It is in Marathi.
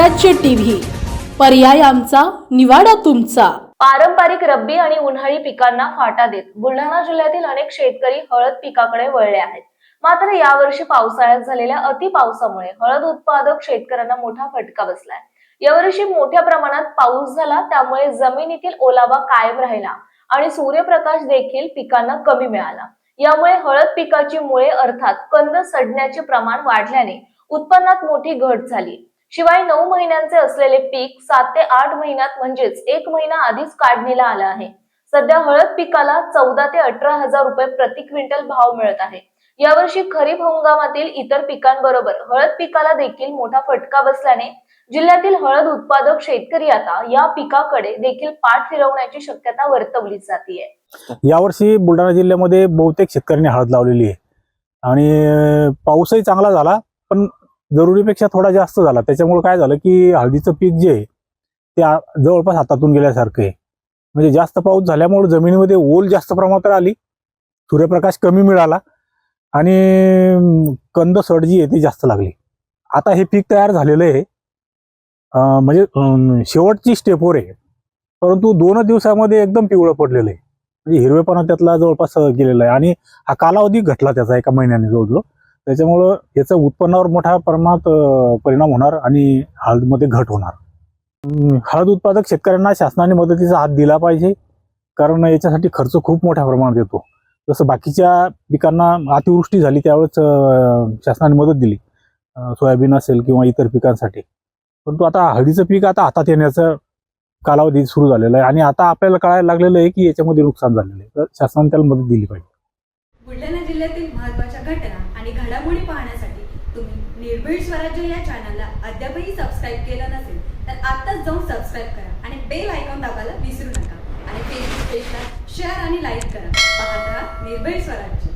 स्वराज्य टीव्ही, पर्याय आमचा, निवाडा तुमचा। पारंपरिक रब्बी आणि उन्हाळी पिकांना फाटा देत बुलढाणा जिल्ह्यातील अनेक शेतकरी हळद पिकाकडे वळले आहेत। मात्र यावर्षी पावसाळ्यात झालेल्या अति पावसामुळे हळद उत्पादक शेतकऱ्यांना मोठा फटका बसलाय। यावर्षी मोठ्या प्रमाणात पाऊस झाला, त्यामुळे जमिनीतील ओलावा कायम राहिला आणि सूर्यप्रकाश देखील पिकांना कमी मिळाला। यामुळे हळद पिकाची मुळे अर्थात कंद सडण्याचे प्रमाण वाढल्याने उत्पन्नात मोठी घट झाली। शिवाय 9 महिन्यांचे असलेले पीक 7 ते 8 महिन्यात म्हणजेच 1 महिना आधीच काढणीला आला आहे। सध्या हळद पिकाला 14 ते 18,000 रुपये प्रति क्विंटल भाव मिळत आहे। यावर्षी खरीप हंगामातील इतर पिकांबरोबर हळद पिकाला देखील मोठा फटका बसल्याने जिल्ह्यातील हळद उत्पादक शेतकरी आता या पिकाकडे देखील पाठ फिरवण्याची शक्यता वर्तवली जाते। यावर्षी बुलढाणा जिल्ह्यामध्ये बहुतेक शेतकऱ्यांनी हळद लावलेली आहे आणि पाऊसही चांगला झाला, पण जरुरीपेक्षा थोडा जास्त झाला। त्याच्यामुळे काय झालं की हळदीचं पीक जे आहे ते जवळपास हातातून गेल्यासारखं आहे। म्हणजे जास्त पाऊस झाल्यामुळे जमिनीमध्ये ओल जास्त प्रमाणात आली, सूर्यप्रकाश कमी मिळाला आणि कंद सड जी आहे ती जास्त लागली। आता हे पीक तयार झालेलं आहे, म्हणजे शेवटची स्टेपवर आहे, परंतु 2 दिवसामध्ये एकदम पिवळं पडलेलं आहे। म्हणजे हिरवेपणा त्यातला जवळपास गेलेला आहे आणि हा कालावधी घटला त्याचा 1 महिन्याने जवळजवळ। त्याच्यामुळं याचा उत्पन्नावर मोठ्या प्रमाणात परिणाम होणार आणि हळदमध्ये घट होणार। हळद उत्पादक शेतकऱ्यांना शासनाने मदतीचा हात दिला पाहिजे, कारण याच्यासाठी खर्च खूप मोठ्या प्रमाणात येतो। जसं बाकीच्या पिकांना अतिवृष्टी झाली त्यावेळेस शासनाने मदत दिली, सोयाबीन असेल किंवा इतर पिकांसाठी, परंतु आता हळदीचं पीक आता हातात येण्याचं कालावधी सुरू झालेला आहे आणि आता आपल्याला कळायला लागलेलं आहे की याच्यामध्ये नुकसान झालेलं आहे, तर शासनाने त्याला मदत दिली पाहिजे। बुलढाणा जिल्ह्यातील महत्त्वाच्या घटना आणि घडामोडी पाहण्यासाठी तुम्ही निर्भीड स्वराज्य या चॅनलला अद्यापही सबस्क्राईब केलं नसेल तर आत्ताच जाऊन सबस्क्राईब करा आणि बेल आयकॉन दाबायला विसरू नका आणि फेसबुक पेजला शेअर आणि लाईक करा। पाहत राहा निर्भीड स्वराज्य।